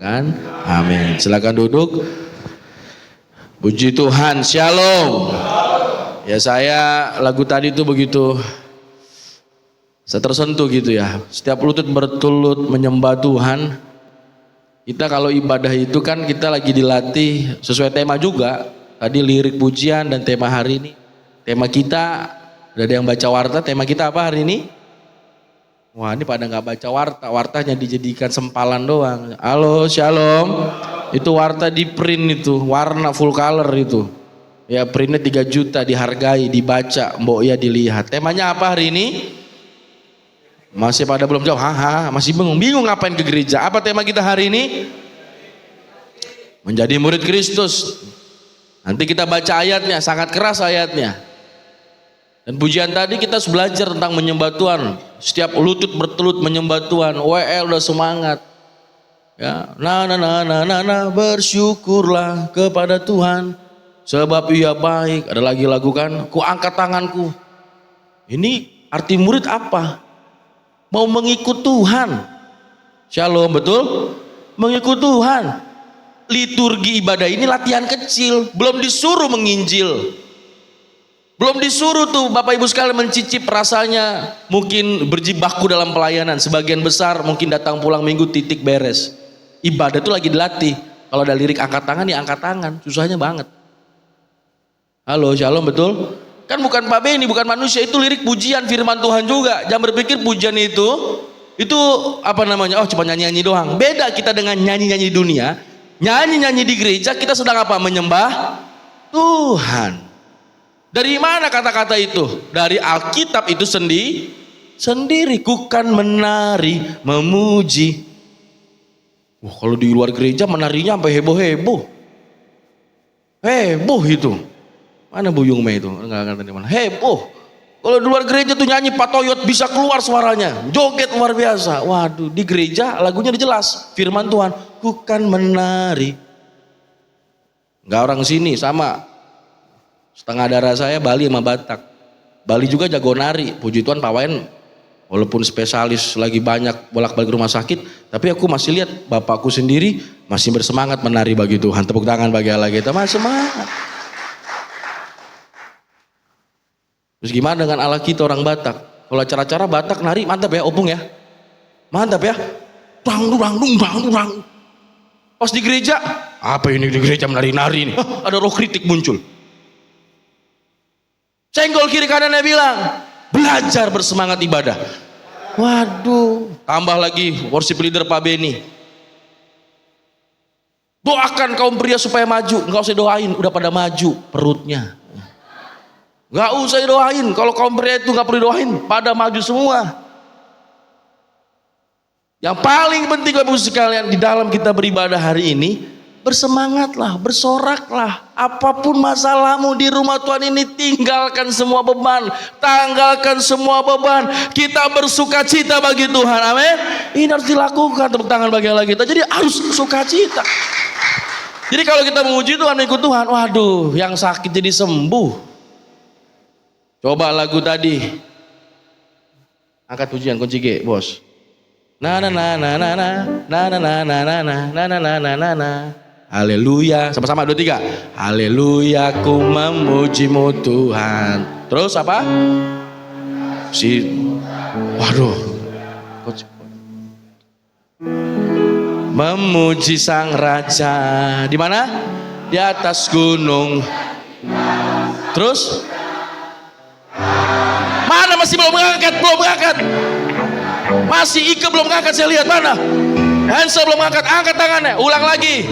Kan? Amin. Silakan duduk. Puji Tuhan, shalom. Ya saya lagu tadi itu begitu, saya tersentuh gitu ya. Setiap lutut bertelut menyembah Tuhan. Kita kalau ibadah itu kan kita lagi dilatih sesuai tema juga. Tadi lirik pujian dan tema hari ini. Tema kita, udah ada yang baca warta, tema kita apa hari ini? Wah ini pada nggak baca warta, wartanya dijadikan sempalan doang. Halo shalom. Itu warta di print itu, warna full color itu. Ya printnya 3 juta, dihargai, dibaca, mbok ya dilihat. Temanya apa hari ini? Masih pada belum jawab, masih bingung ngapain ke gereja. Apa tema kita hari ini? Menjadi murid Kristus. Nanti kita baca ayatnya, sangat keras ayatnya. Dan pujian tadi kita belajar tentang menyembah Tuhan. Setiap lutut bertelut menyembah Tuhan. WL udah semangat. Ya, bersyukurlah kepada Tuhan sebab Ia baik. Ada lagi lagu kan, ku angkat tanganku. Ini arti murid apa? Mau mengikut Tuhan. Shalom, betul? Mengikut Tuhan. Liturgi ibadah ini latihan kecil, belum disuruh menginjil. Belum disuruh tuh Bapak Ibu sekalian mencicip rasanya mungkin berjibaku dalam pelayanan. Sebagian besar mungkin datang pulang minggu titik beres. Ibadah itu lagi dilatih. Kalau ada lirik angkat tangan ya angkat tangan. Susahnya banget. Halo shalom, betul? Kan bukan Pak Beni, bukan manusia, itu lirik pujian firman Tuhan juga. Jangan berpikir pujian itu apa namanya, oh cuma nyanyi-nyanyi doang. Beda kita dengan nyanyi-nyanyi di dunia. Nyanyi-nyanyi di gereja kita sedang apa? Menyembah Tuhan. Dari mana kata-kata itu? Dari Alkitab itu sendiri. Ku kan menari, memuji. Wah, kalau di luar gereja menarinya sampai heboh-heboh. Heboh itu. Mana Bu Yungme itu? Enggak ngerti di mana. Heboh. Kalau di luar gereja tuh nyanyi patoyot bisa keluar suaranya. Joget luar biasa. Waduh, di gereja lagunya jelas. Firman Tuhan, ku kan menari. Enggak orang sini sama. Setengah darah saya Bali sama Batak. Bali juga jago nari. Puji Tuhan Pak Wayan walaupun spesialis lagi banyak bolak-balik rumah sakit, tapi aku masih lihat bapakku sendiri masih bersemangat menari bagi Tuhan. Tepuk tangan bagi Allah kita, masih semangat. Terus gimana dengan Allah kita orang Batak? Kalau acara-acara Batak nari mantap ya, opung ya. Mantap ya. Bang. Pas di gereja, apa ini di gereja menari-nari nih? Ada roh kritik muncul. Senggol kiri kanannya bilang, belajar bersemangat ibadah. Waduh, tambah lagi worship leader Pak Beni. Doakan kaum pria supaya maju. Enggak usah doain, udah pada maju perutnya. Enggak usah doain, kalau kaum pria itu enggak perlu doain, pada maju semua. Yang paling penting Bapak Ibu sekalian di dalam kita beribadah hari ini, bersemangatlah, bersoraklah. Apapun masalahmu di rumah Tuhan ini, tinggalkan semua beban, tanggalkan semua beban. Kita bersuka cita bagi Tuhan, amin. Ini harus dilakukan, tepuk tangan bagi Allah kita. Jadi harus sukacita. Jadi kalau kita memuji Tuhan, mengikut Tuhan, waduh, yang sakit jadi sembuh. Coba lagu tadi, angkat pujian kunci G, bos. Haleluya, sama-sama 2 3. Haleluya, ku memujimu Tuhan. Terus apa? Waduh. Memuji Sang Raja. Di mana? Di atas gunung. Terus? Mana masih belum mengangkat? Masih Ike belum mengangkat, saya lihat mana? Hansa belum angkat tangannya. Ulang lagi,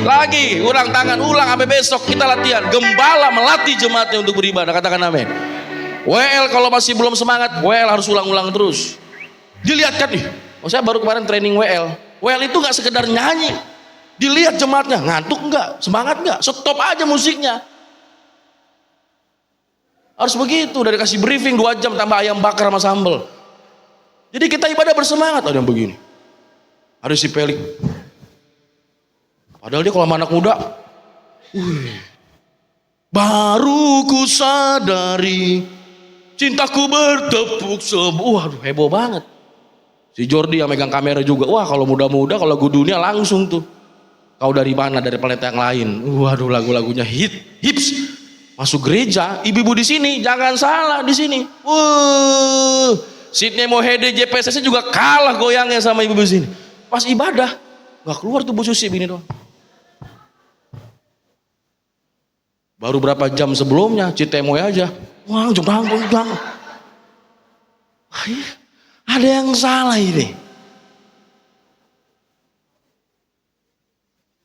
ulang tangan, sampai besok kita latihan. Gembala melatih jemaatnya untuk beribadah, katakan amin. WL kalau masih belum semangat, WL harus ulang-ulang terus. Dilihat kan nih, saya baru kemarin training WL. WL itu gak sekedar nyanyi. Dilihat jemaatnya, ngantuk enggak, semangat enggak, stop aja musiknya. Harus begitu, udah dikasih briefing 2 jam tambah ayam bakar sama sambal. Jadi kita ibadah bersemangat, ada yang begini. Ada si Pelik. Padahal dia kalau sama anak muda, baru ku sadari cintaku bertepuk sebuah. Waduh, heboh banget. Si Jordi yang megang kamera juga. Wah, kalau muda-muda, kalau lagu dunia langsung tuh. Kau dari mana? Dari planet yang lain. Waduh, lagu-lagunya hips. Masuk gereja, ibu-ibu di sini, jangan salah di sini. Sidney Mohede JPSS juga kalah goyangnya sama ibu-ibu sini. Pas ibadah, nggak keluar tuh Bu Susi begini doang. Baru berapa jam sebelumnya, Citemoy aja. Wah, jempang. Ada yang salah ini.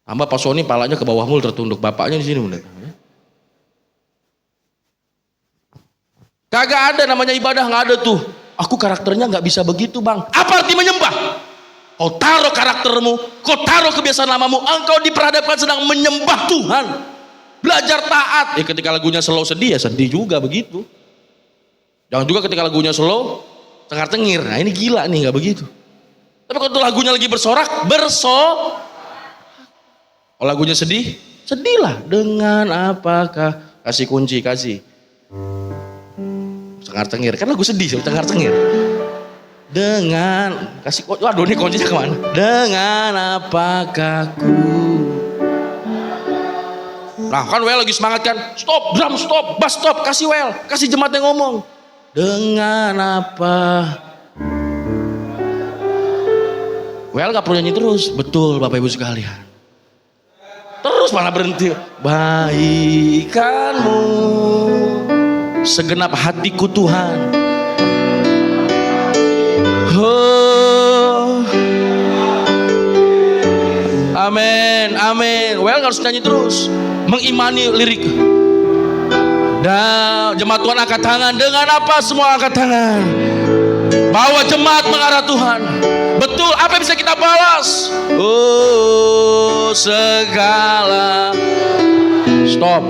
Tambah Pak Sony palanya ke bawah mul tertunduk, bapaknya di sini bener. Kagak ada namanya ibadah, nggak ada tuh. Aku karakternya nggak bisa begitu bang. Apa arti menyembah? Kau taruh karaktermu, kau taruh kebiasaan lamamu, engkau diperhadapkan sedang menyembah Tuhan. Belajar taat. Ketika lagunya slow sedih ya sedih juga begitu. Jangan juga ketika lagunya slow cengar-cengir. Nah ini gila nih, nggak begitu. Tapi kalau lagunya lagi bersorak, kalau lagunya sedih, sedihlah. Dengan apakah? Kasih kunci, kasih. Cengar-cengir, kan lagu sedih, cengar-cengir. Dengan, kasih, waduh ini kuncinya kemana? Dengan apakah ku. Nah kan Well lagi semangat kan, stop, drum stop, bass stop, kasih Well, kasih jemaat yang ngomong. Dengan apa? Well gak perlu nyanyi terus, betul Bapak Ibu sekalian. Terus malah berhenti. Baikanmu segenap hatiku Tuhan. Oh. Amin, amin. Well harus nyanyi terus, mengimani lirik. Dan jemaat Tuhan angkat tangan. Dengan apa semua angkat tangan? Bawa jemaat mengarah Tuhan. Betul, apa yang bisa kita balas? Oh segala. Stop.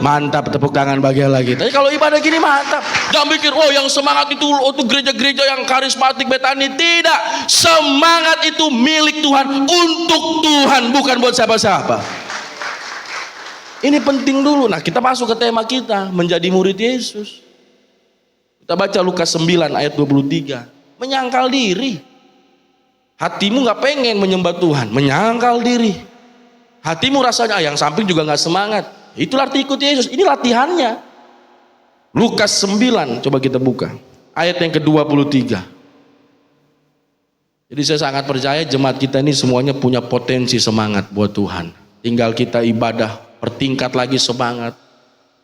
Mantap, tepuk tangan bagian lagi. Tapi kalau ibadah gini mantap. Jangan pikir, oh yang semangat itu gereja-gereja yang karismatik Betani. Tidak. Semangat itu milik Tuhan, untuk Tuhan, bukan buat siapa-siapa. Ini penting dulu. Nah kita masuk ke tema kita, menjadi murid Yesus. Kita baca Lukas 9 ayat 23. Menyangkal diri. Hatimu gak pengen menyembah Tuhan, menyangkal diri. Hatimu rasanya yang samping juga gak semangat. Itulah arti ikut Yesus. Ini latihannya. Lukas 9, coba kita buka ayat yang ke-23. Jadi saya sangat percaya jemaat kita ini semuanya punya potensi semangat buat Tuhan. Tinggal kita ibadah, bertingkat lagi semangat,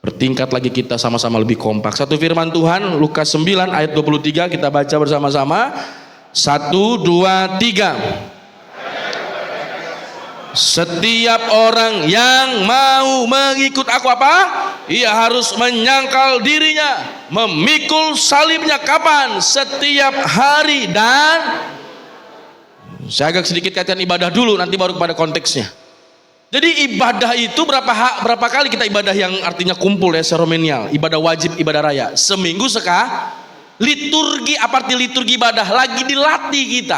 bertingkat lagi kita sama-sama lebih kompak. Satu firman Tuhan, Lukas 9 ayat 23, kita baca bersama-sama. 1, 2, 3. Setiap orang yang mau mengikut aku apa? Ia harus menyangkal dirinya, memikul salibnya. Kapan? Setiap hari. Dan saya agak sedikit kaitkan ibadah dulu, nanti baru kepada konteksnya. Jadi ibadah itu berapa kali kita ibadah yang artinya kumpul ya, seremonial, ibadah wajib, ibadah raya. Seminggu sekali. Liturgi, apa arti liturgi ibadah? Lagi dilatih kita.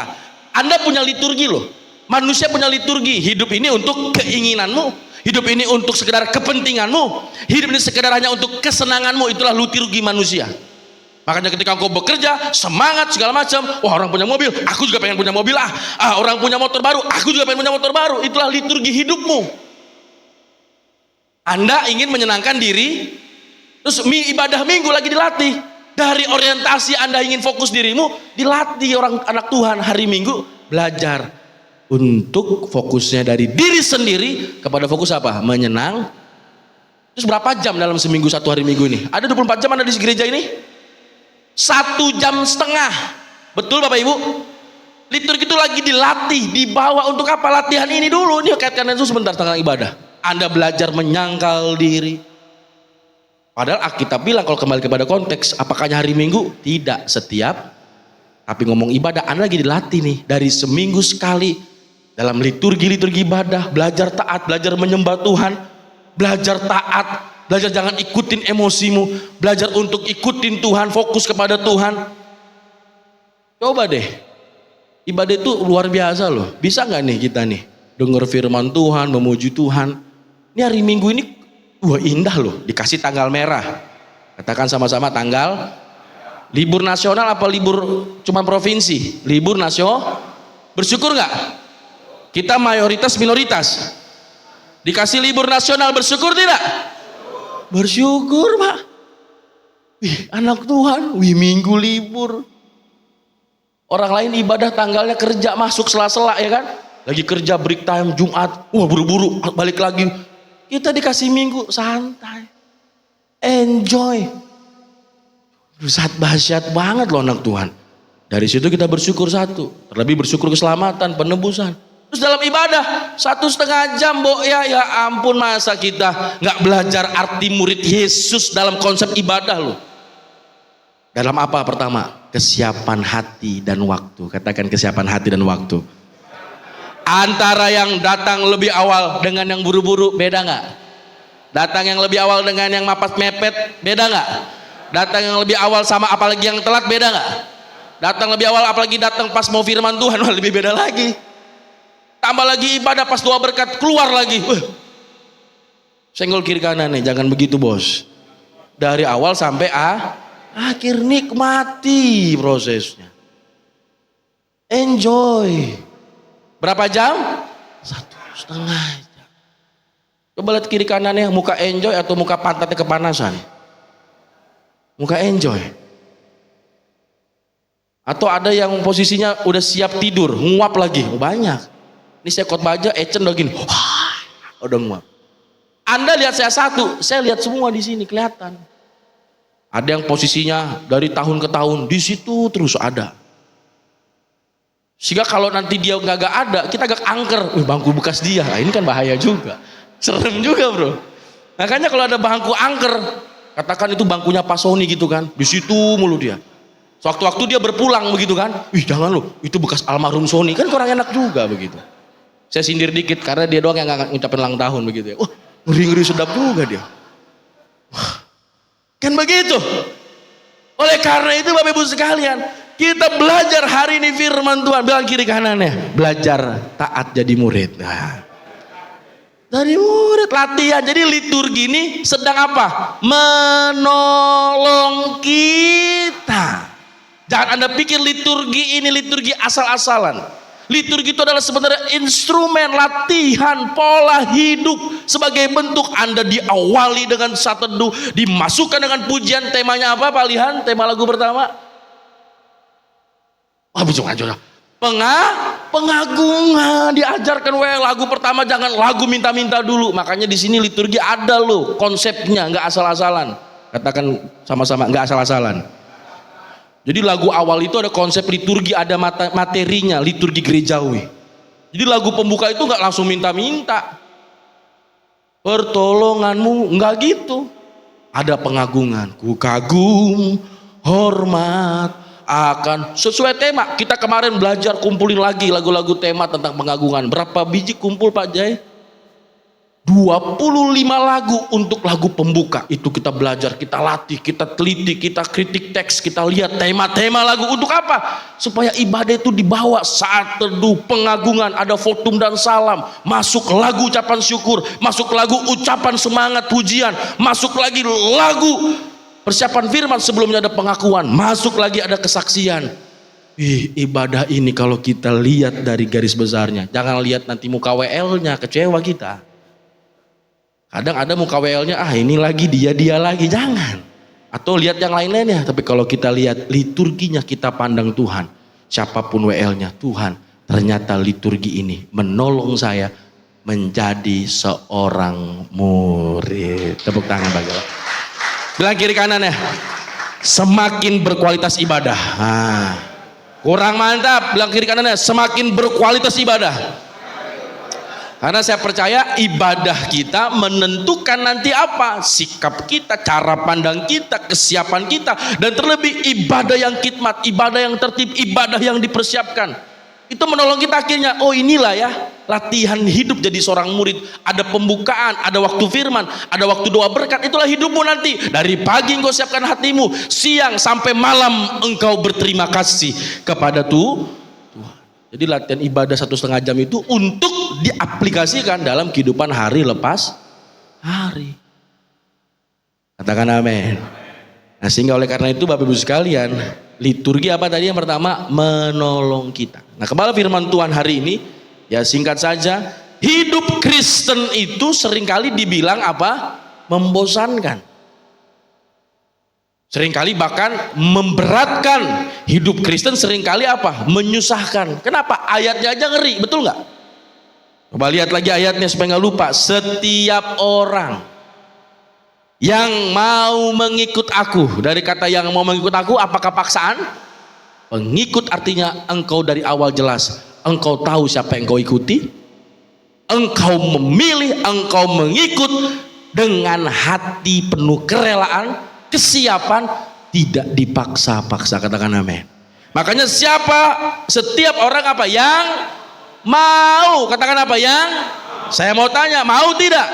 Anda punya liturgi loh. Manusia punya liturgi. Hidup ini untuk keinginanmu, hidup ini untuk sekedar kepentinganmu, hidup ini sekedar hanya untuk kesenanganmu. Itulah liturgi manusia. Makanya ketika engkau bekerja semangat segala macam, wah orang punya mobil, aku juga pengen punya mobil. Orang punya motor baru, aku juga pengen punya motor baru. Itulah liturgi hidupmu. Anda ingin menyenangkan diri, terus ibadah minggu lagi dilatih. Dari orientasi Anda ingin fokus dirimu, dilatih orang anak Tuhan hari Minggu belajar untuk fokusnya dari diri sendiri kepada fokus apa? Menyenang. Terus berapa jam dalam seminggu satu hari Minggu ini? Ada 24 jam Anda di gereja ini? 1,5 jam. Betul Bapak Ibu? Liturgi itu lagi dilatih, dibawa untuk apa? Latihan ini dulu. Ini kaitkan itu sebentar tentang ibadah. Anda belajar menyangkal diri. Padahal Alkitab bilang kalau kembali kepada konteks, apakahnya hari Minggu? Tidak setiap. Tapi ngomong ibadah, Anda lagi dilatih nih dari seminggu sekali. Dalam liturgi ibadah, belajar taat, belajar menyembah Tuhan, belajar taat, belajar jangan ikutin emosimu, belajar untuk ikutin Tuhan, fokus kepada Tuhan. Coba deh, ibadah itu luar biasa loh. Bisa nggak nih kita nih dengar firman Tuhan, memuji Tuhan? Ini hari Minggu ini, wah indah loh. Dikasih tanggal merah. Katakan sama-sama tanggal. Libur nasional apa libur cuma provinsi? Libur nasional. Bersyukur nggak? Kita mayoritas minoritas. Dikasih libur nasional, bersyukur tidak? Bersyukur Pak. Wih, anak Tuhan, wih minggu libur. Orang lain ibadah tanggalnya kerja masuk sela-sela ya kan? Lagi kerja break time Jumat, wah buru-buru balik lagi. Kita dikasih minggu santai, enjoy. Dahsyat banget loh anak Tuhan. Dari situ kita bersyukur satu, terlebih bersyukur keselamatan, penebusan. Terus dalam ibadah 1,5 jam ya ampun, masa kita nggak belajar arti murid Yesus dalam konsep ibadah loh. Dalam apa pertama? Kesiapan hati dan waktu. Katakan kesiapan hati dan waktu. Antara yang datang lebih awal dengan yang buru-buru beda nggak? Datang yang lebih awal dengan yang mapas mepet beda nggak? Datang yang lebih awal sama apalagi yang telat beda nggak? Datang lebih awal apalagi datang pas mau firman Tuhan, wah lebih beda lagi. Tambah lagi ibadah pas doa berkat keluar lagi. Senggol kiri kanan nih, jangan begitu bos. Dari awal sampai akhir nikmati prosesnya. Enjoy. Berapa jam? 1,5 jam. Coba lihat kiri kanannya, muka enjoy atau muka pantatnya kepanasan? Muka enjoy. Atau ada yang posisinya udah siap tidur, nguap lagi, banyak. Ini saya khotbah aja, Ecen udah gini, udah nguap. Anda lihat saya satu, saya lihat semua di sini kelihatan. Ada yang posisinya dari tahun ke tahun di situ terus ada. Sehingga kalau nanti dia nggak ada, kita agak angker. Bangku bekas dia, nah, ini kan bahaya juga, serem juga bro. Makanya kalau ada bangku angker, katakan itu bangkunya Pak Sony gitu kan, di situ mulu dia. Sewaktu-waktu dia berpulang begitu kan, jangan loh, itu bekas almarhum Sony, kan kurang enak juga begitu. Saya sindir dikit karena dia doang yang nggak ngucapin ulang tahun begitu ya. Ngeri-ngeri sedap juga dia. Kan begitu. Oleh karena itu Bapak Ibu sekalian, kita belajar hari ini firman Tuhan. Bilang kiri kanannya, belajar taat jadi murid. Nah, dari murid latihan. Jadi liturgi ini sedang apa? Menolong kita. Jangan Anda pikir liturgi ini liturgi asal-asalan. Liturgi itu adalah sebenarnya instrumen latihan pola hidup sebagai bentuk Anda diawali dengan saat teduh, dimasukkan dengan pujian. Temanya apa Pak Lihan? Tema lagu pertama? Pengagungan. Diajarkan lagu pertama jangan lagu minta-minta dulu. Makanya di sini liturgi ada loh konsepnya, nggak asal-asalan. Katakan sama-sama, nggak asal-asalan. Jadi lagu awal itu ada konsep liturgi, ada materinya, liturgi gerejawi. Jadi lagu pembuka itu nggak langsung minta-minta. Pertolonganmu, nggak gitu. Ada pengagungan. Ku kagum, hormat, akan sesuai tema. Kita kemarin belajar kumpulin lagi lagu-lagu tema tentang pengagungan. Berapa biji kumpul Pak Jai? 25 lagu untuk lagu pembuka. Itu kita belajar, kita latih, kita teliti, kita kritik teks, kita lihat tema-tema lagu. Untuk apa? Supaya ibadah itu dibawa saat teduh, pengagungan, ada votum dan salam, masuk lagu ucapan syukur, masuk lagu ucapan semangat pujian, masuk lagi lagu persiapan firman, sebelumnya ada pengakuan, masuk lagi ada kesaksian. Ibadah ini kalau kita lihat dari garis besarnya, jangan lihat nanti muka WL-nya, kecewa kita. Kadang ada muka WL-nya, ini lagi dia lagi, jangan. Atau lihat yang lain-lainnya. Tapi kalau kita lihat liturginya, kita pandang Tuhan. Siapapun WL-nya, Tuhan, ternyata liturgi ini menolong saya menjadi seorang murid. Tepuk tangan bagi Allah. Bilang kiri kanan ya, semakin berkualitas ibadah. Kurang mantap, bilang kiri kanannya, semakin berkualitas ibadah. Karena saya percaya ibadah kita menentukan nanti apa? Sikap kita, cara pandang kita, kesiapan kita. Dan terlebih ibadah yang khidmat, ibadah yang tertib, ibadah yang dipersiapkan. Itu menolong kita akhirnya, inilah ya latihan hidup jadi seorang murid. Ada pembukaan, ada waktu firman, ada waktu doa berkat. Itulah hidupmu nanti. Dari pagi engkau siapkan hatimu, siang sampai malam engkau berterima kasih kepada Tuhan. Jadi latihan ibadah 1,5 jam itu untuk diaplikasikan dalam kehidupan hari lepas hari. Katakan amin. Nah, sehingga oleh karena itu Bapak Ibu sekalian, liturgi apa tadi yang pertama? Menolong kita. Nah, kembali firman Tuhan hari ini, Ya singkat saja, hidup Kristen itu seringkali dibilang apa? Membosankan. Seringkali bahkan memberatkan. Hidup Kristen seringkali apa? Menyusahkan. Kenapa? Ayatnya aja ngeri, betul nggak? Coba lihat lagi ayatnya supaya nggak lupa. Setiap orang yang mau mengikut aku, dari kata yang mau mengikut aku, apakah paksaan? Pengikut artinya engkau dari awal jelas, engkau tahu siapa yang engkau ikuti, engkau memilih, engkau mengikut dengan hati penuh kerelaan, kesiapan, tidak dipaksa-paksa. Katakan amin. Makanya setiap orang apa? Yang mau. Katakan apa? Yang saya mau tanya, mau tidak?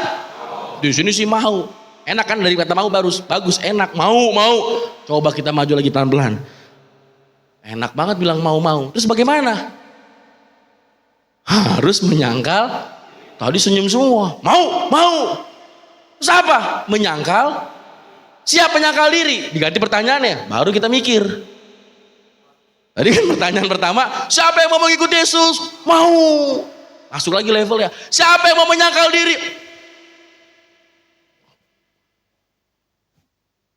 Di sini sih mau. Enak kan, dari kata mau bagus, enak, mau. Coba kita maju lagi pelan-pelan. Enak banget bilang mau. Terus bagaimana? Harus menyangkal. Tadi senyum semua. Mau. Terus apa? Menyangkal. Siap menyangkal diri? Diganti pertanyaannya, baru kita mikir. Tadi kan pertanyaan pertama, siapa yang mau mengikuti Yesus? Mau. Masuk lagi levelnya. Siapa yang mau menyangkal diri?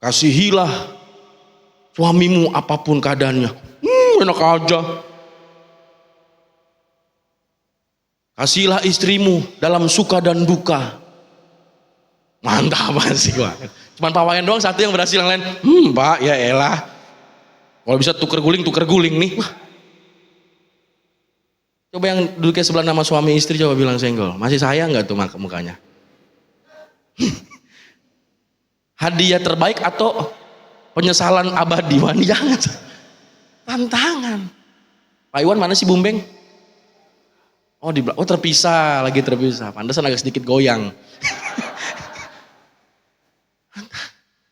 Kasihilah suamimu apapun keadaannya. Enak aja. Kasihilah istrimu dalam suka dan duka. Mantap sih Pak. Cuman Pak Wayan doang satu yang berhasil, yang lain Pak ya elah. Kalau bisa tuker guling nih. Wah. Coba yang duduknya sebelah nama suami istri coba bilang senggol. Masih sayang gak tuh mukanya? Hadiah terbaik atau penyesalan abadi? Wah, jangan. Tantangan. Pak Iwan mana sih Bumbeng? Oh terpisah. Pantesan agak sedikit goyang.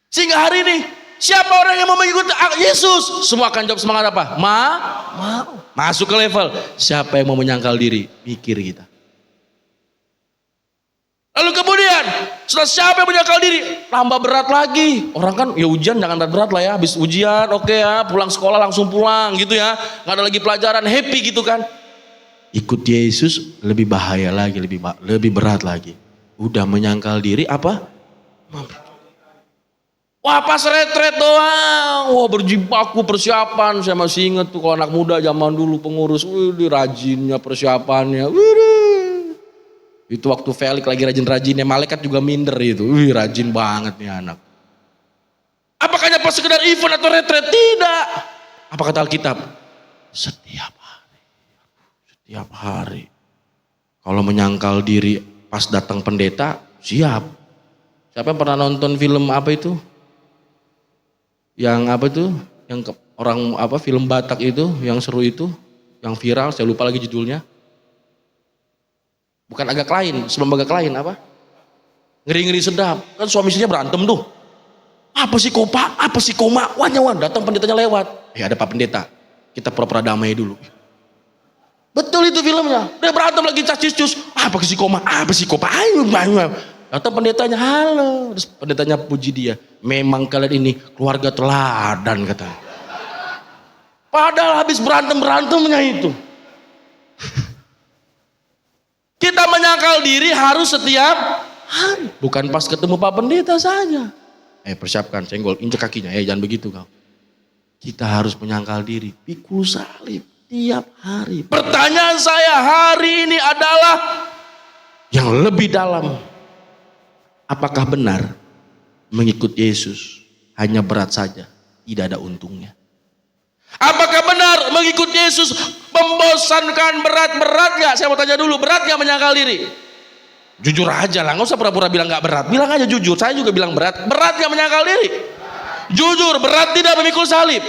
Sehingga hari ini siapa orang yang mau mengikuti Yesus? Semua akan jawab semangat apa? Mau. Masuk ke level siapa yang mau menyangkal diri? Mikir kita. Lalu kemudian setelah siapa yang menyangkal diri? Tambah berat lagi. Orang kan ya ujian jangan berat lah ya. Habis ujian oke ya, pulang sekolah langsung pulang gitu ya. Gak ada lagi pelajaran, happy gitu kan. Ikut Yesus lebih bahaya lagi, lebih berat lagi. Udah menyangkal diri apa? Wah pas retret doang, wah berjibaku persiapan. Saya masih inget tuh kalau anak muda zaman dulu pengurus, wih rajinnya persiapannya. Itu waktu Felix lagi rajin-rajinnya, malaikat juga minder itu. Wih rajin banget nih anak. Apakah hanya pas sekedar event atau retret? Tidak. Apa kata Alkitab? Setiap hari. Kalau menyangkal diri pas datang pendeta, siap. Siapa yang pernah nonton film apa itu? Yang apa tuh, yang orang apa film Batak itu, yang seru itu, yang viral, saya lupa lagi judulnya. Bukan Agak Lain, sebelum Agak Lain apa? Ngeri-ngeri sedap, kan suami istrinya berantem tuh. Apa sih kopa, apa sih koma, wan, datang pendetanya lewat. Ada Pak Pendeta, kita pura-pura damai dulu. Betul itu filmnya, dia berantem lagi cus, apa sih koma, apa sih kopa, ayo. Atau pendetanya halo, terus pendetanya puji dia, memang kalian ini keluarga teladan katanya. Padahal habis berantemnya itu. Kita menyangkal diri harus setiap hari, bukan pas ketemu Pak Pendeta saja. Persiapkan senggol, injek kakinya, jangan begitu kau. Kita harus menyangkal diri, pikul salib tiap hari. Pertanyaan saya hari ini adalah yang lebih dalam. Apakah benar mengikut Yesus hanya berat saja, tidak ada untungnya? Apakah benar mengikut Yesus membosankan, berat gak? Saya mau tanya dulu, berat gak menyangkal diri? Jujur aja lah, gak usah pura-pura bilang gak berat. Bilang aja jujur, saya juga bilang berat. Berat gak menyangkal diri? Jujur, berat tidak memikul salib?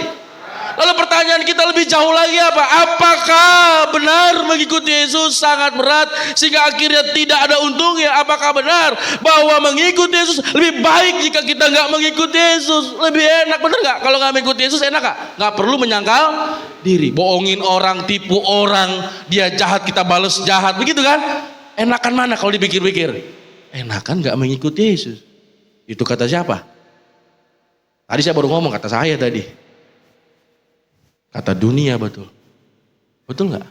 Lalu pertanyaan kita lebih jauh lagi apa? Apakah benar mengikuti Yesus sangat berat sehingga akhirnya tidak ada untungnya? Apakah benar bahwa mengikuti Yesus lebih baik jika kita nggak mengikuti Yesus? Lebih enak, benar nggak? Kalau nggak mengikuti Yesus enak nggak? Nggak perlu menyangkal diri, bohongin orang, tipu orang, dia jahat kita bales jahat, begitu kan? Enakan mana kalau dipikir-pikir? Enakan nggak mengikuti Yesus? Itu kata siapa? Tadi saya baru ngomong, kata saya tadi. Kata dunia, betul. Betul nggak?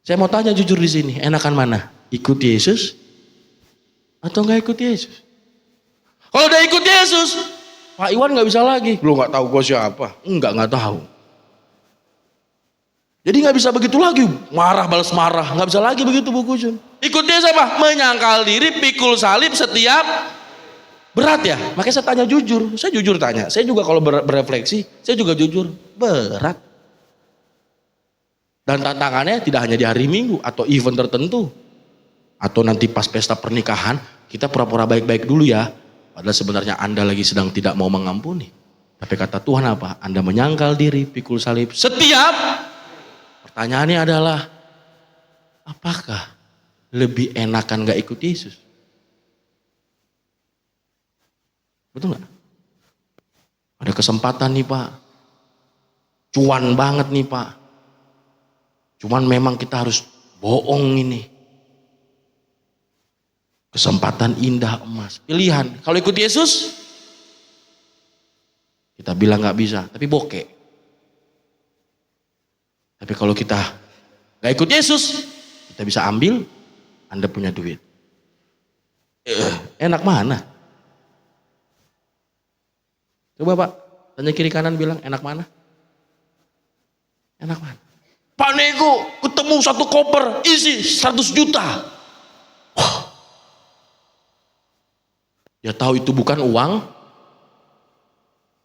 Saya mau tanya jujur di sini, enakan mana? Ikut Yesus atau nggak ikut Yesus? Kalau udah ikut Yesus, Pak Iwan nggak bisa lagi. Lu nggak tahu gue siapa? Nggak tahu. Jadi nggak bisa begitu lagi, marah balas marah, nggak bisa lagi begitu Bu Kusun. Ikut dia apa? Menyangkal diri, pikul salib setiap berat ya. Makanya saya tanya jujur, saya jujur tanya. Saya juga kalau berefleksi, saya juga jujur berat. Dan tantangannya tidak hanya di hari Minggu atau event tertentu. Atau nanti pas pesta pernikahan, kita pura-pura baik-baik dulu ya. Padahal sebenarnya Anda lagi sedang tidak mau mengampuni. Tapi kata Tuhan apa? Anda menyangkal diri, pikul salib. Setiap pertanyaannya adalah, apakah lebih enakan gak ikut Yesus? Betul gak? Ada kesempatan nih Pak. Cuan banget nih Pak. Cuman memang kita harus bohong ini. Kesempatan indah emas. Pilihan. Kalau ikut Yesus, kita bilang gak bisa. Tapi bokeh. Tapi kalau kita gak ikut Yesus, kita bisa ambil. Anda punya duit. Enak mana? Coba Pak. Tanya kiri kanan bilang enak mana? Enak mana? Pak Nego ketemu satu koper isi 100 juta. Wah. Dia tahu itu bukan uang.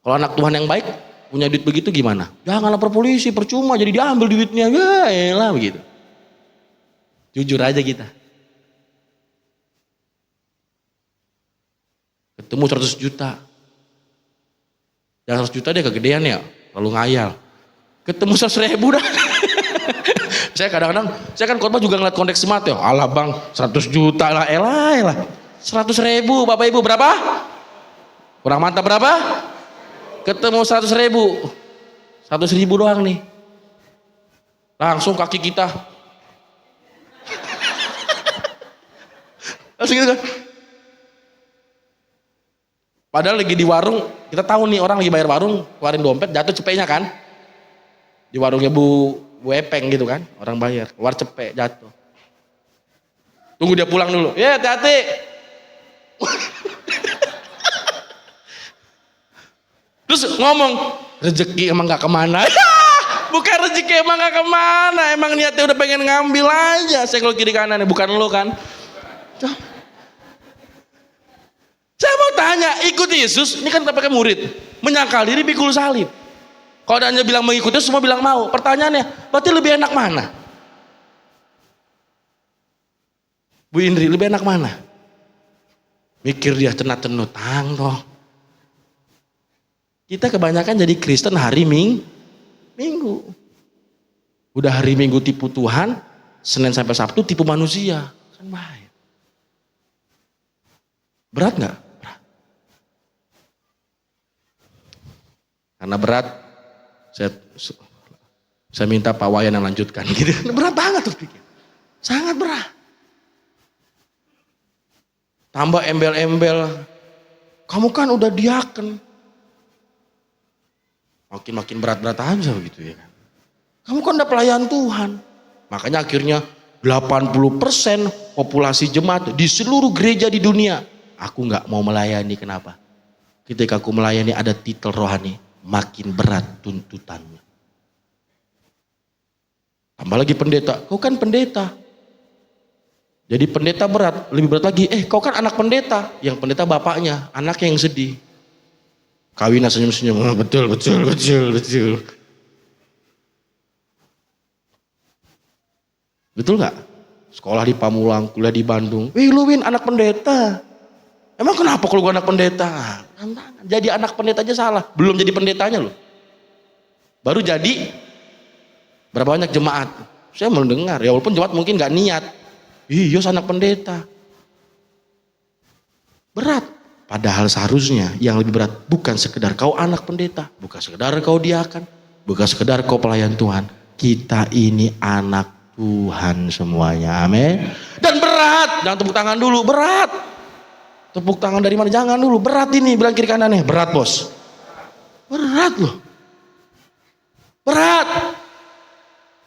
Kalau anak Tuhan yang baik punya duit begitu gimana? Jangan lapor polisi, percuma jadi diambil duitnya. Ya elah begitu. Jujur aja kita. Ketemu 100 juta. Yang 100 juta dia kegedean ya, lalu ngayal. Ketemu 100.000 dah. Saya kadang-kadang, saya kan khotbah juga ngeliat konteks smart ya. Alah bang, 100 juta lah, elah. 100.000, Bapak Ibu berapa? Kurang mantap berapa? Ketemu 100.000. 100.000 doang nih. Langsung kaki kita. Langsung gitu kan. Padahal lagi di warung, kita tahu nih orang lagi bayar warung, keluarin dompet, jatuh cepetnya kan. Di warungnya Bu Epeng gitu kan, orang bayar, keluar cepet, jatuh. Tunggu dia pulang dulu, ya hati-hati. Terus ngomong, rezeki emang gak kemana. Bukan rezeki emang gak kemana, emang niatnya udah pengen ngambil aja. Saya kalau kiri kanan, bukan lo kan. Saya mau tanya, ikut Yesus, ini kan kita pakai murid. Menyangkal diri, pikul salib. Kalau hanya bilang mengikuti, semua bilang mau. Pertanyaannya, berarti lebih enak mana? Bu Indri, lebih enak mana? Mikir dia cenat-cenut, dong. Kita kebanyakan jadi Kristen hari Minggu. Udah hari Minggu tipu Tuhan, Senin sampai Sabtu tipu manusia. Kan bahaya. Berat gak? Berat. Karena berat, saya minta Pak Wayan yang lanjutkan gitu. Berat banget tuh pikir. Sangat berat. Tambah embel-embel. Kamu kan udah diaken. Makin berat-berat aja begitu ya kan. Kamu kan udah pelayan Tuhan. Makanya akhirnya 80% populasi jemaat di seluruh gereja di dunia. Aku gak mau melayani, kenapa? Ketika aku melayani ada titel rohani. Makin berat tuntutannya. Tambah lagi pendeta, kau kan pendeta. Jadi pendeta berat, lebih berat lagi. Kau kan anak pendeta, yang pendeta bapaknya, anaknya yang sedih. Kawin senyum-senyum, betul. Betul gak? Sekolah di Pamulang, kuliah di Bandung. Lu Win anak pendeta. Emang kenapa kalau gue anak pendeta? Jadi anak pendeta aja salah. Belum jadi pendetanya loh. Baru jadi berapa banyak jemaat. Saya mendengar ya walaupun jemaat mungkin gak niat. Iya anak pendeta. Berat. Padahal seharusnya yang lebih berat bukan sekedar kau anak pendeta. Bukan sekedar kau diakan. Bukan sekedar kau pelayan Tuhan. Kita ini anak Tuhan semuanya. Amin. Dan berat. Jangan tepuk tangan dulu. Berat. Tepuk tangan dari mana? Jangan dulu. Berat ini. Bilang kiri kanannya. Berat bos. Berat loh. Berat.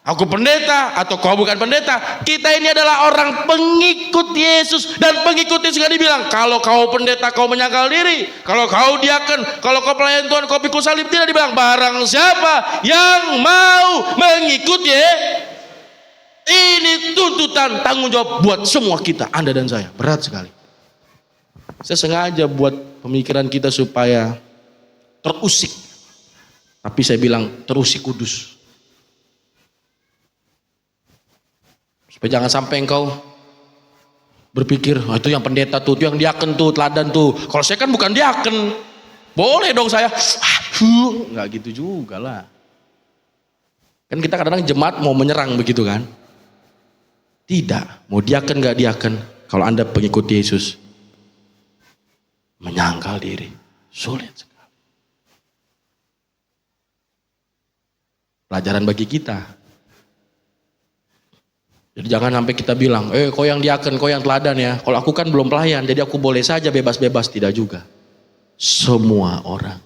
Aku pendeta atau kau bukan pendeta, kita ini adalah orang pengikut Yesus. Dan pengikut Yesus kan dibilang, kalau kau pendeta kau menyangkal diri, kalau kau diaken, kalau kau pelayan Tuhan kau pikul salib. Tidak dibilang barang siapa yang mau mengikut ini tuntutan tanggung jawab buat semua kita, Anda dan saya. Berat sekali. Saya sengaja buat pemikiran kita supaya terusik. Tapi saya bilang terusik kudus. Supaya jangan sampai engkau berpikir, oh, itu yang pendeta tuh, itu yang diaken tuh, teladan tuh. Kalau saya kan bukan diaken, boleh dong saya. Nggak gitu juga lah. Kan kita kadang-kadang jemaat mau menyerang begitu kan? Tidak, mau diaken nggak diaken. Kalau Anda pengikut Yesus, menyangkal diri, sulit sekali. Pelajaran bagi kita. Jadi jangan sampai kita bilang, kau yang diaken, kau yang teladan ya. Kalau aku kan belum pelayan, jadi aku boleh saja bebas-bebas. Tidak juga. Semua orang,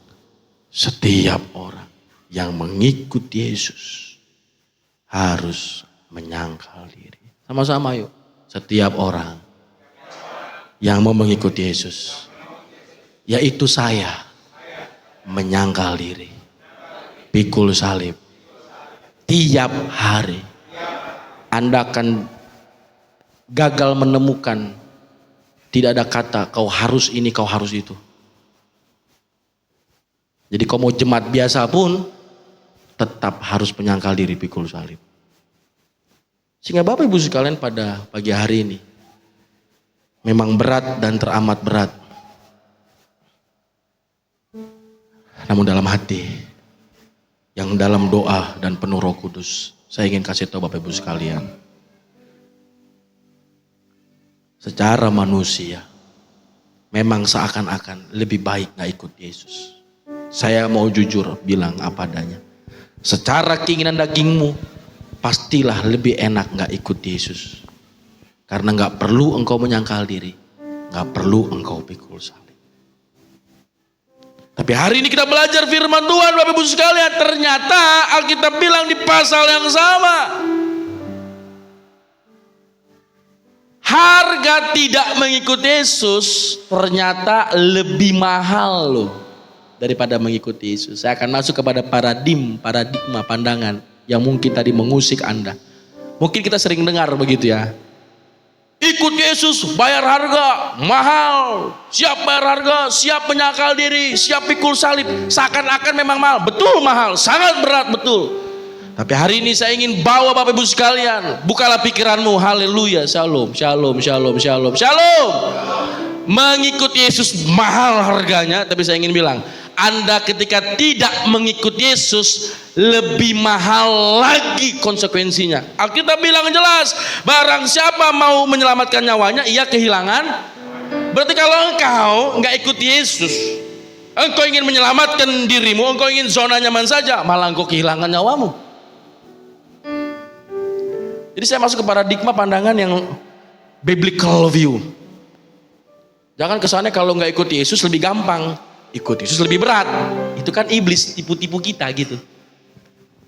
setiap orang yang mengikut Yesus harus menyangkal diri. Sama-sama yuk. Setiap orang yang mau mengikut Yesus, yaitu saya, menyangkal diri, pikul salib, tiap hari. Anda akan gagal menemukan, tidak ada kata kau harus ini, kau harus itu. Jadi kau mau jemaat biasa pun tetap harus menyangkal diri, pikul salib. Sehingga Bapak Ibu sekalian pada pagi hari ini memang berat dan teramat berat. Namun dalam hati yang dalam doa dan penuh Roh Kudus, saya ingin kasih tahu Bapak Ibu sekalian, secara manusia memang seakan-akan lebih baik gak ikut Yesus. Saya mau jujur bilang apa adanya. Secara keinginan dagingmu pastilah lebih enak gak ikut Yesus. Karena gak perlu engkau menyangkal diri, gak perlu engkau pikul salib. Tapi hari ini kita belajar firman Tuhan Bapak Ibu sekalian, ternyata Alkitab bilang di pasal yang sama, harga tidak mengikut Yesus ternyata lebih mahal loh daripada mengikuti Yesus. Saya akan masuk kepada paradigma pandangan yang mungkin tadi mengusik Anda. Mungkin kita sering dengar begitu ya. Ikut Yesus, bayar harga, mahal. Siap bayar harga, siap menyangkal diri, siap pikul salib. Seakan-akan memang mahal. Betul mahal, sangat berat, betul. Tapi hari ini saya ingin bawa Bapak Ibu sekalian. Bukalah pikiranmu, haleluya, shalom, shalom, shalom, shalom, shalom. Mengikut Yesus mahal harganya, tapi saya ingin bilang, Anda ketika tidak mengikut Yesus lebih mahal lagi konsekuensinya. Alkitab bilang jelas, barang siapa mau menyelamatkan nyawanya, ia kehilangan. Berarti kalau engkau nggak ikut Yesus, engkau ingin menyelamatkan dirimu, engkau ingin zona nyaman saja, malah engkau kehilangan nyawamu. Jadi saya masuk ke paradigma pandangan yang biblical view. Jangan kesannya kalau nggak ikut Yesus lebih gampang, ikut Yesus lebih berat. Itu kan iblis tipu-tipu kita gitu.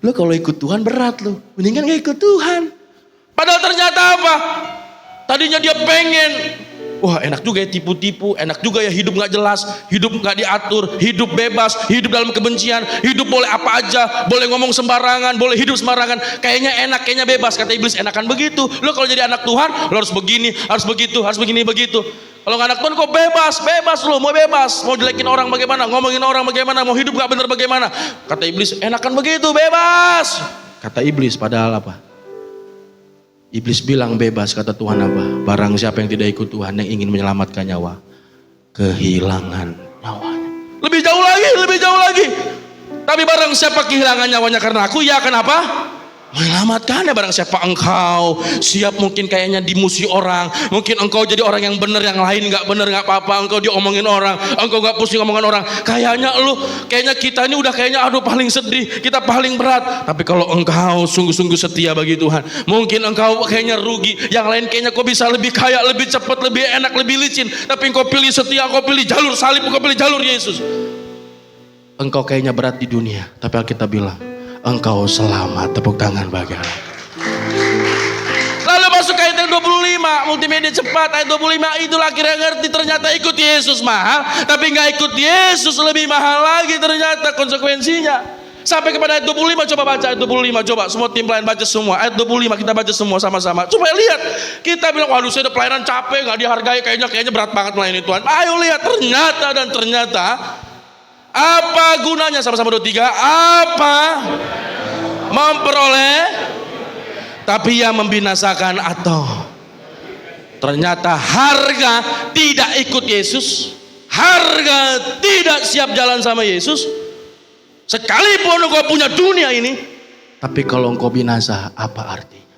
Lo kalau ikut Tuhan berat lo, mendingan gak ikut Tuhan. Padahal ternyata apa? Tadinya dia pengen, wah enak juga ya tipu-tipu, enak juga ya hidup gak jelas, hidup gak diatur, hidup bebas, hidup dalam kebencian, hidup boleh apa aja, boleh ngomong sembarangan, boleh hidup sembarangan. Kayaknya enak, kayaknya bebas, kata iblis. Enakan begitu. Lo kalau jadi anak Tuhan, lo harus begini, harus begitu, harus begini, begitu. Kalau nggak anak Tuhan kok bebas lo, mau bebas, mau jelekin orang bagaimana, ngomongin orang bagaimana, mau hidup gak bener bagaimana. Kata iblis, enakan begitu, bebas. Kata iblis, padahal apa? Iblis bilang bebas, kata Tuhan apa? Barang siapa yang tidak ikut Tuhan, yang ingin menyelamatkan nyawa, kehilangan nyawanya. Lebih jauh lagi. Tapi barang siapa kehilangan nyawanya karena aku, ya akan apa? Menyelamatkan. Ya barang siapa engkau siap mungkin kayaknya dimusuhi orang, mungkin engkau jadi orang yang benar, yang lain nggak benar, nggak apa-apa, engkau diomongin orang, engkau nggak pusing ngomongin orang, kayaknya kita ini udah kayaknya aduh paling sedih, kita paling berat. Tapi kalau engkau sungguh-sungguh setia bagi Tuhan, mungkin engkau kayaknya rugi, yang lain kayaknya kau bisa lebih kaya, lebih cepat, lebih enak, lebih licin, tapi engkau pilih setia, engkau pilih jalur salib, engkau pilih jalur Yesus. Engkau kayaknya berat di dunia, tapi Alkitab bilang engkau selamat. Tepuk tangan bagi Allah. Lalu masuk ke ayat yang 25, multimedia cepat. Ayat 25, itulah akhirnya ngerti ternyata ikut Yesus mahal, tapi nggak ikut Yesus lebih mahal lagi ternyata konsekuensinya. Sampai kepada ayat 25, coba baca ayat 25, coba semua tim pelayan baca semua. Ayat 25 kita baca semua sama-sama. Coba lihat, kita bilang waduh saya udah pelayanan capek, nggak dihargai, kayaknya berat banget melayani Tuhan. Ayo lihat, ternyata apa gunanya, sama-sama 2, 3, apa memperoleh tapi yang membinasakan atau ternyata harga tidak ikut Yesus, harga tidak siap jalan sama Yesus. Sekalipun engkau punya dunia ini, tapi kalau engkau binasa, apa artinya?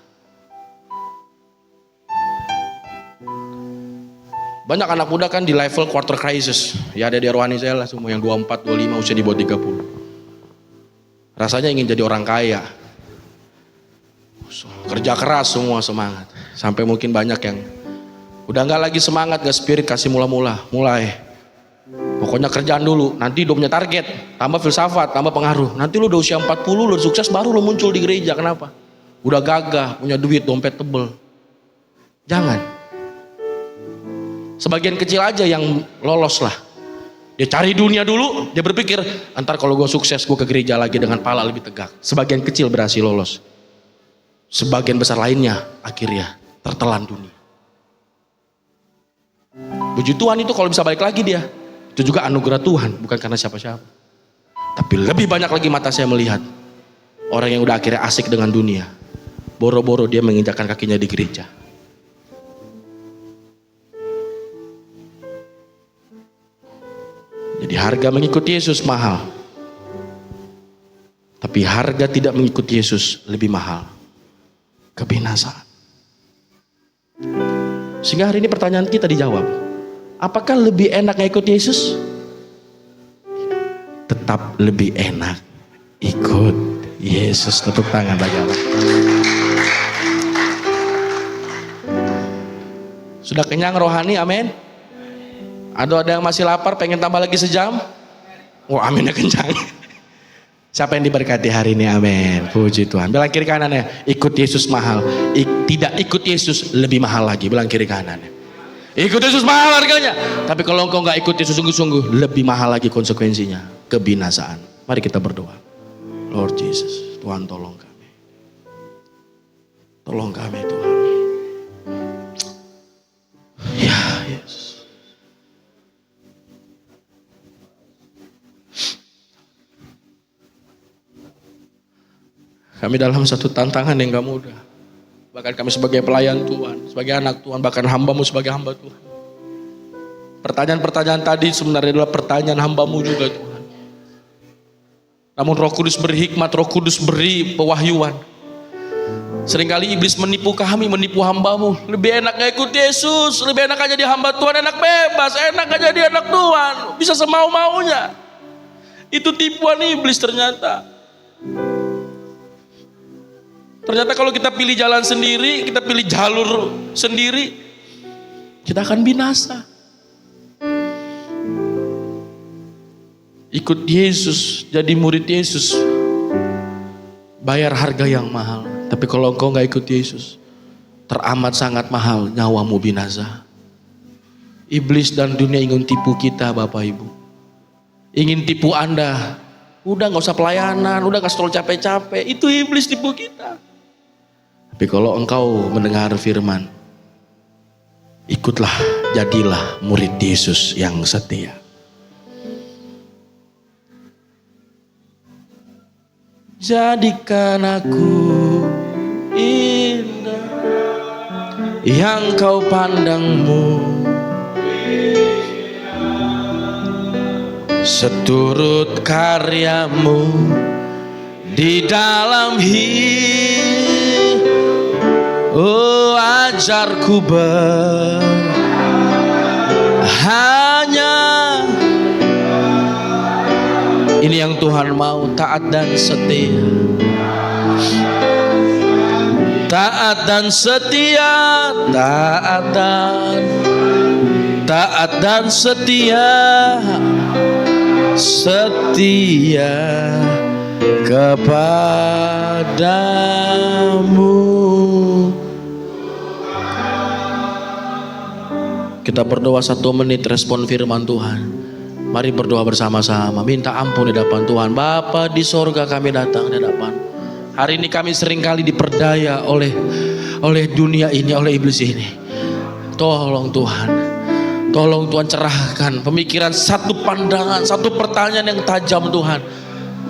Banyak anak muda kan di level quarter crisis. Ya ada di rohani saya lah semua yang 24, 25, usia di bawah 30. Rasanya ingin jadi orang kaya. Kerja keras semua semangat. Sampai mungkin banyak yang udah gak lagi semangat, gak spirit, kasih mulai. Pokoknya kerjaan dulu, nanti udah punya target, tambah filsafat, tambah pengaruh. Nanti lu udah usia 40, lu udah sukses, baru lu muncul di gereja. Kenapa? Udah gagah, punya duit, dompet tebel. Jangan. Sebagian kecil aja yang lolos lah. Dia cari dunia dulu, dia berpikir, ntar kalau gue sukses, gue ke gereja lagi dengan pala lebih tegak. Sebagian kecil berhasil lolos. Sebagian besar lainnya akhirnya tertelan dunia. Puji Tuhan itu kalau bisa balik lagi dia. Itu juga anugerah Tuhan, bukan karena siapa-siapa. Tapi lebih banyak lagi mata saya melihat orang yang udah akhirnya asik dengan dunia. Boro-boro dia menginjakkan kakinya di gereja. Jadi harga mengikuti Yesus mahal. Tapi harga tidak mengikuti Yesus lebih mahal. Kebinasaan. Sehingga hari ini pertanyaan kita dijawab. Apakah lebih enak ikut Yesus? Tetap lebih enak ikut Yesus. Tepuk tangan bagi Allah. Sudah kenyang rohani, amin. Ada yang masih lapar, pengen tambah lagi sejam? Wah, aminnya kencang. Siapa yang diberkati hari ini, amin. Puji Tuhan. Bilang kiri kanannya, ikut Yesus mahal. Tidak ikut Yesus lebih mahal lagi. Bilang kiri kanannya. Ikut Yesus mahal harganya. Tapi kalau engkau gak ikut Yesus sungguh-sungguh, lebih mahal lagi konsekuensinya. Kebinasaan. Mari kita berdoa. Lord Jesus, Tuhan tolong kami. Tolong kami Tuhan. Ya Yesus. Kami dalam satu tantangan yang gak mudah. Bahkan kami sebagai pelayan Tuhan, sebagai anak Tuhan, bahkan hamba-Mu sebagai hamba Tuhan. Pertanyaan-pertanyaan tadi sebenarnya adalah pertanyaan hamba-Mu juga Tuhan. Namun Roh Kudus beri hikmat, Roh Kudus beri pewahyuan. Seringkali iblis menipu kami, menipu hamba-Mu. Lebih enak gak ikut Yesus, lebih enak aja di hamba Tuhan, enak bebas, enak aja di anak Tuhan. Bisa semau-maunya. Itu tipuan iblis ternyata. Ternyata kalau kita pilih jalan sendiri, kita pilih jalur sendiri, kita akan binasa. Ikut Yesus, jadi murid Yesus, bayar harga yang mahal. Tapi kalau engkau gak ikut Yesus, teramat sangat mahal, nyawamu binasa. Iblis dan dunia ingin tipu kita Bapak Ibu. Ingin tipu Anda. Udah gak usah pelayanan, udah gak terlalu capek-capek. Itu iblis tipu kita. Tapi kalau engkau mendengar firman, ikutlah, jadilah murid Yesus yang setia. Jadikan aku indah yang kau pandangmu, seturut karyamu di dalam hidup. Oh, ajarku hanya ini yang Tuhan mau, taat dan setia. Taat dan setia, taat dan setia, setia kepadamu. Kita berdoa 1 menit respon firman Tuhan. Mari berdoa bersama-sama, minta ampun di hadapan Tuhan. Bapa di sorga, kami datang di hadapan. Hari ini kami seringkali diperdaya oleh dunia ini, oleh iblis ini. Tolong Tuhan, tolong Tuhan cerahkan pemikiran, satu pandangan, satu pertanyaan yang tajam Tuhan.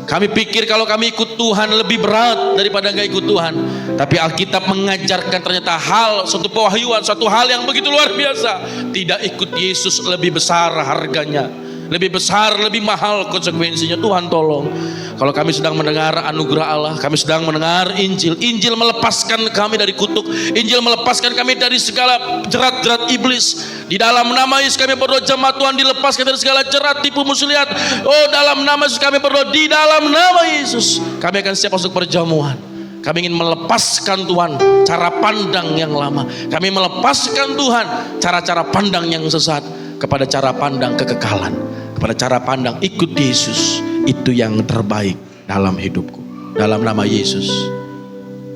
Kami pikir kalau kami ikut Tuhan lebih berat daripada gak ikut Tuhan. Tapi Alkitab mengajarkan ternyata suatu pewahyuan, suatu hal yang begitu luar biasa. Tidak ikut Yesus lebih besar harganya, lebih besar, lebih mahal konsekuensinya. Tuhan tolong. Kalau kami sedang mendengar anugerah Allah, kami sedang mendengar Injil. Injil melepaskan kami dari kutuk. Injil melepaskan kami dari segala jerat-jerat iblis. Di dalam nama Yesus kami berdoa, jemaat Tuhan dilepaskan dari segala jerat tipu muslihat. Oh, dalam nama Yesus kami berdoa, di dalam nama Yesus kami akan siap masuk perjamuan. Kami ingin melepaskan Tuhan cara pandang yang lama. Kami melepaskan Tuhan cara-cara pandang yang sesat kepada cara pandang kekekalan, kepada cara pandang ikut Yesus. Itu yang terbaik dalam hidupku. Dalam nama Yesus.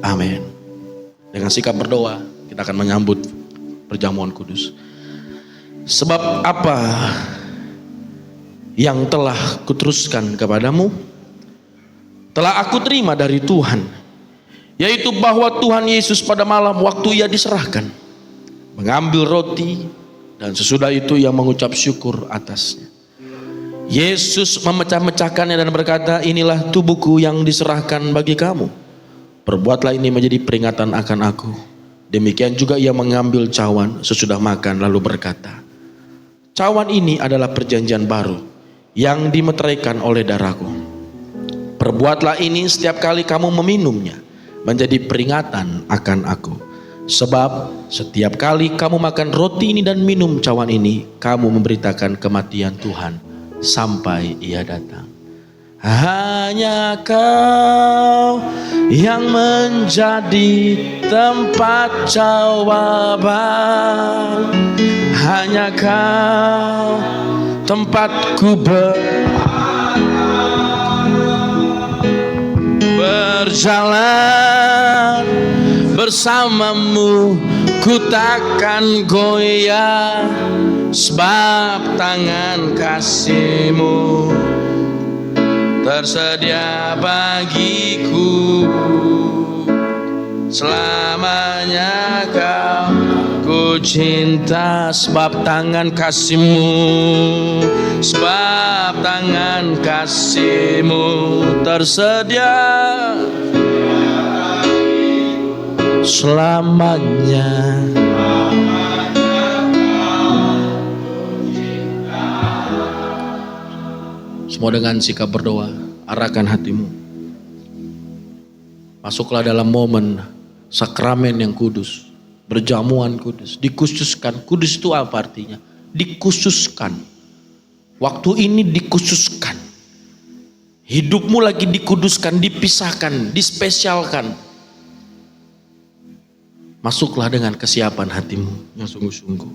Amin. Dengan sikap berdoa kita akan menyambut perjamuan kudus. Sebab apa yang telah kuteruskan kepadamu telah aku terima dari Tuhan, yaitu bahwa Tuhan Yesus pada malam waktu ia diserahkan mengambil roti, dan sesudah itu ia mengucap syukur atasnya. Yesus memecah-mecahkannya dan berkata, inilah tubuhku yang diserahkan bagi kamu. Perbuatlah ini menjadi peringatan akan aku. Demikian juga ia mengambil cawan sesudah makan lalu berkata, cawan ini adalah perjanjian baru yang dimeteraikan oleh darahku. Perbuatlah ini setiap kali kamu meminumnya menjadi peringatan akan aku. Sebab setiap kali kamu makan roti ini dan minum cawan ini, kamu memberitakan kematian Tuhan sampai ia datang. Hanya Kau yang menjadi tempat jawaban. Hanya Kau tempatku berjalan. Bersamamu ku takkan goyah, sebab tangan kasih-Mu tersedia bagiku. Selamanya ku cinta, sebab tangan kasih-Mu, sebab tangan kasih-Mu tersedia selamanya. Semua dengan sikap berdoa, arahkan hatimu. Masuklah dalam momen sakramen yang kudus, berjamuan kudus, dikhususkan. Kudus itu apa artinya? Dikhususkan. Waktu ini dikhususkan. Hidupmu lagi dikuduskan, dipisahkan, dispesialkan. Masuklah dengan kesiapan hatimu yang sungguh-sungguh.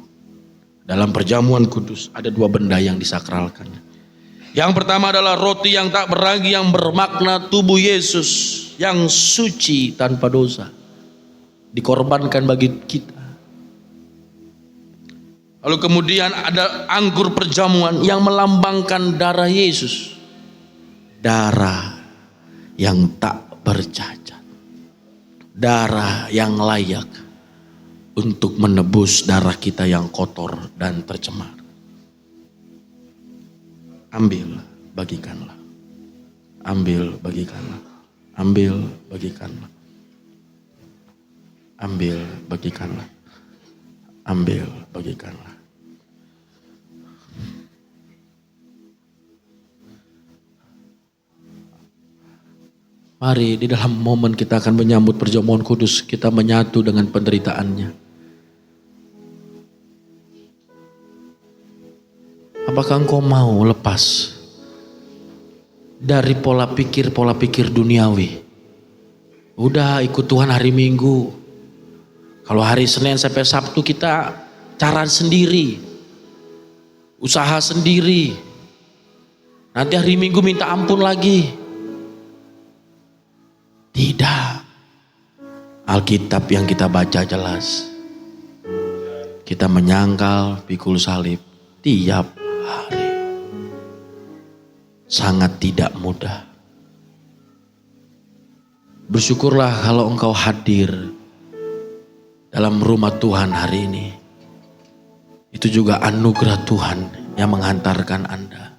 Dalam perjamuan kudus ada 2 benda yang disakralkan. Yang pertama adalah roti yang tak beragi, yang bermakna tubuh Yesus yang suci tanpa dosa, dikorbankan bagi kita. Lalu kemudian ada anggur perjamuan yang melambangkan darah Yesus, darah yang tak bercacat, darah yang layak untuk menebus darah kita yang kotor dan tercemar. Ambil, bagikanlah. Ambil, bagikanlah. Ambil, bagikanlah. Ambil, bagikanlah. Ambil, bagikanlah. Mari di dalam momen kita akan menyambut perjamuan kudus, kita menyatu dengan penderitaannya. Apakah engkau mau lepas dari pola pikir duniawi? Udah ikut Tuhan hari Minggu. Kalau hari Senin sampai Sabtu kita cara sendiri, usaha sendiri. Nanti hari Minggu minta ampun lagi. Tidak. Alkitab yang kita baca jelas. Kita menyangkal pikul salib tiap hari. Sangat tidak mudah. Bersyukurlah kalau engkau hadir dalam rumah Tuhan hari ini. Itu juga anugerah Tuhan yang menghantarkan Anda.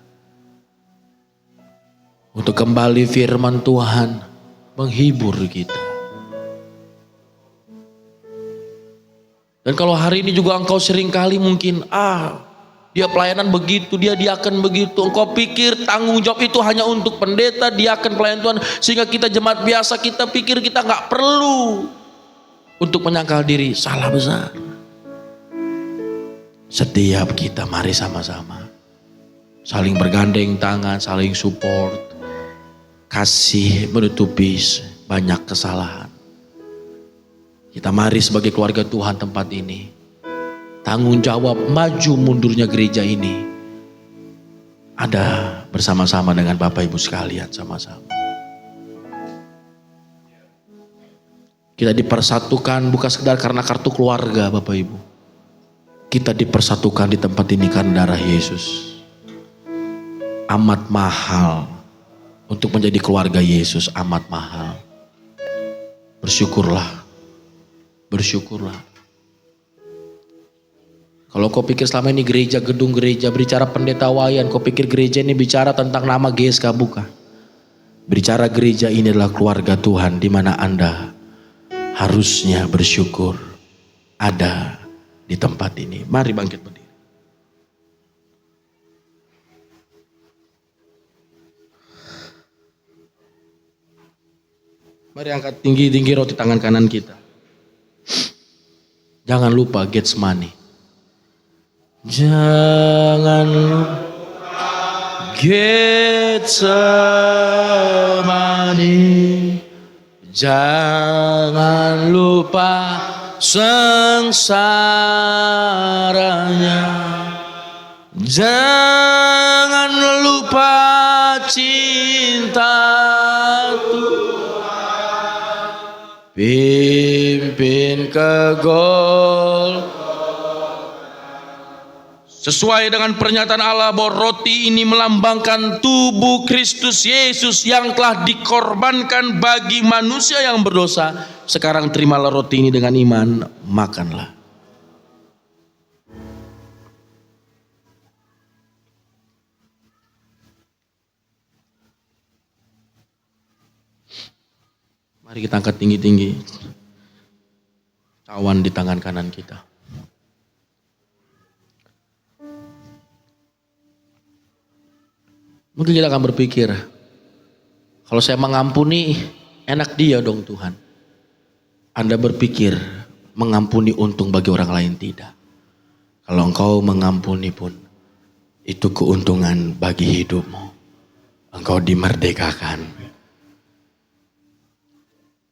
Untuk kembali firman Tuhan menghibur kita. Dan kalau hari ini juga engkau seringkali mungkin, dia pelayanan begitu, dia diaken begitu. Engkau pikir tanggung jawab itu hanya untuk pendeta, diaken, pelayan Tuhan. Sehingga kita jemaat biasa, kita pikir kita gak perlu untuk menyangkal diri. Salah besar. Setiap kita mari sama-sama. Saling bergandeng tangan, saling support. Kasih menutupi banyak kesalahan. Kita mari sebagai keluarga Tuhan tempat ini. Tanggung jawab maju mundurnya gereja ini ada bersama-sama dengan Bapak Ibu sekalian sama-sama. Kita dipersatukan bukan sekedar karena kartu keluarga Bapak Ibu. Kita dipersatukan di tempat ini karena darah Yesus. Amat mahal untuk menjadi keluarga Yesus, amat mahal. Bersyukurlah. Bersyukurlah. Kalau kau pikir selama ini gereja, gedung gereja, bicara pendeta wayan, kau pikir gereja ini bicara tentang nama GSK, bukan. Bicara gereja ini adalah keluarga Tuhan di mana Anda harusnya bersyukur ada di tempat ini. Mari bangkit berdiri. Mari angkat tinggi-tinggi roti tangan kanan kita. Jangan lupa Getsemani. Jangan lupa Getsemani. Jangan lupa sengsaranya. Jangan lupa cinta Tuhan. Pimpin ke gol. Sesuai dengan pernyataan Allah bahwa roti ini melambangkan tubuh Kristus Yesus yang telah dikorbankan bagi manusia yang berdosa. Sekarang terimalah roti ini dengan iman, makanlah. Mari kita angkat tinggi-tinggi. Cawan di tangan kanan kita. Mungkin kita akan berpikir, kalau saya mengampuni, enak dia dong Tuhan. Anda berpikir, mengampuni untung bagi orang lain, tidak. Kalau engkau mengampuni pun, itu keuntungan bagi hidupmu. Engkau dimerdekakan.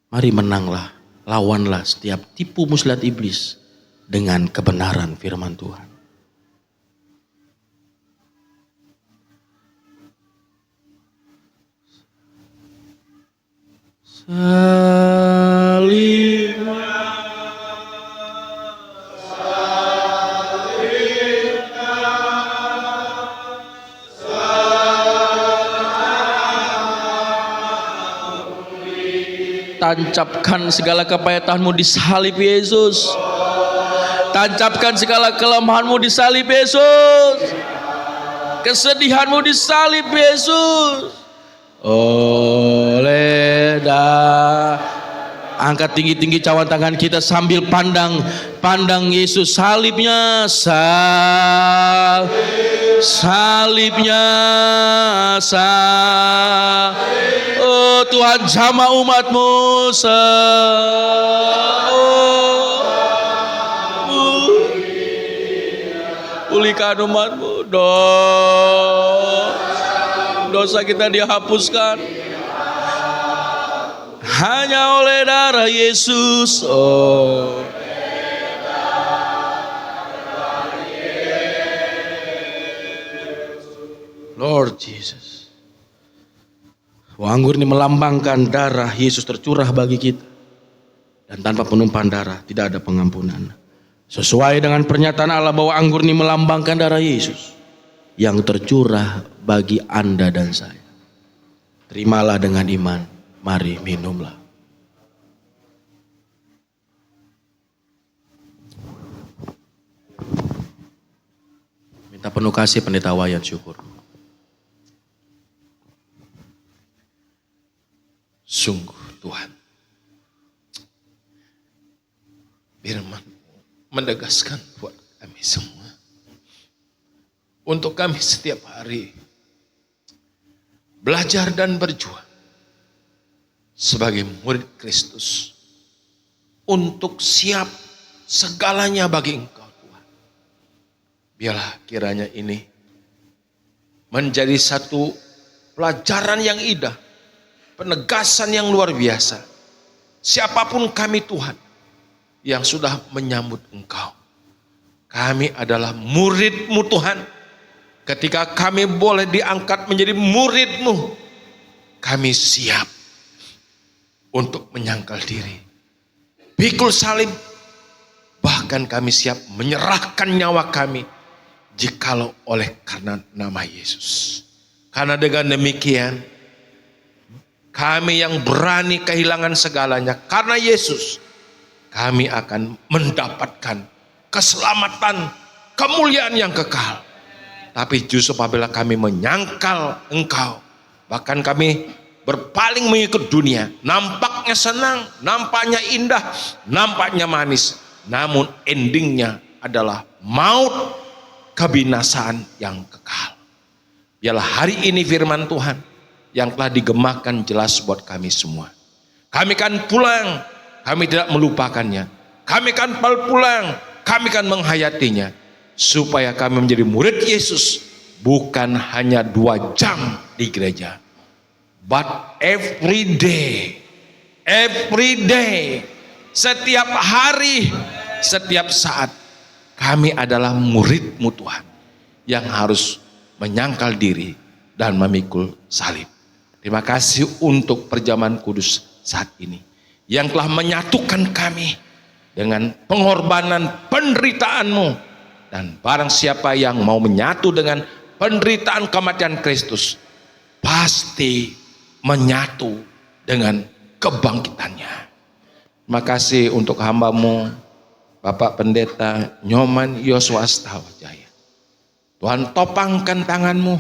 Mari menanglah, lawanlah setiap tipu muslihat iblis dengan kebenaran firman Tuhan. Salibnya, tancapkan segala kepahitanmu di salib Yesus. Tancapkan segala kelemahanmu di salib Yesus. Kesedihanmu di salib Yesus. Oleh angkat tinggi-tinggi cawan tangan kita sambil pandang Yesus, salibnya, salibnya, oh Tuhan jamah umatmu, pulihkan umatmu, dosa kita dihapuskan hanya oleh darah Yesus. Oh, Lord Jesus. Anggur ini melambangkan darah Yesus tercurah bagi kita. Dan tanpa penumpahan darah tidak ada pengampunan. Sesuai dengan pernyataan Allah bahwa anggur ini melambangkan darah Yesus yang tercurah bagi Anda dan saya. Terimalah dengan iman, mari minumlah. Minta penuh kasih Pendeta Wayan syukur. Sungguh Tuhan, firman menegaskan buat kami semua. Untuk kami setiap hari belajar dan berjuang sebagai murid Kristus untuk siap segalanya bagi Engkau Tuhan. Biarlah kiranya ini menjadi satu pelajaran yang indah, penegasan yang luar biasa. Siapapun kami Tuhan yang sudah menyambut Engkau, kami adalah murid-Mu Tuhan. Ketika kami boleh diangkat menjadi murid-Mu, kami siap untuk menyangkal diri, pikul salib, bahkan kami siap menyerahkan nyawa kami jikalau oleh karena nama Yesus. Karena dengan demikian kami yang berani kehilangan segalanya karena Yesus, kami akan mendapatkan keselamatan, kemuliaan yang kekal. Tapi justru apabila kami menyangkal Engkau, bahkan kami berpaling mengikut dunia, nampaknya senang, nampaknya indah, nampaknya manis, namun endingnya adalah maut, kebinasaan yang kekal. Biarlah hari ini firman Tuhan yang telah digemakan jelas buat kami semua. Kami kan pulang, kami tidak melupakannya. Kami kan pulang, kami kan menghayatinya. Supaya kami menjadi murid Yesus, bukan hanya 2 jam di gereja, but every day, setiap hari, setiap saat. Kami adalah murid-Mu Tuhan yang harus menyangkal diri dan memikul salib. Terima kasih untuk perjamuan kudus saat ini yang telah menyatukan kami dengan pengorbanan penderitaan-Mu. Dan barang siapa yang mau menyatu dengan penderitaan kematian Kristus, pasti menyatu dengan kebangkitannya. Terima kasih untuk hamba-Mu Bapak Pendeta Nyoman Yosua Astawajaya. Tuhan topangkan tangan-Mu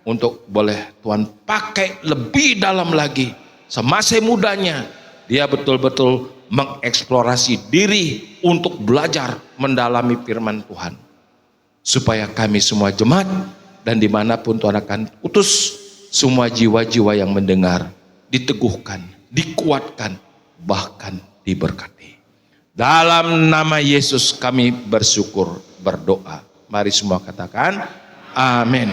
untuk boleh Tuhan pakai lebih dalam lagi. Semasa mudanya dia betul-betul mengeksplorasi diri untuk belajar mendalami firman Tuhan. Supaya kami semua jemaat dan dimanapun Tuhan akan utus, semua jiwa-jiwa yang mendengar diteguhkan, dikuatkan, bahkan diberkati. Dalam nama Yesus kami bersyukur, berdoa. Mari semua katakan amin.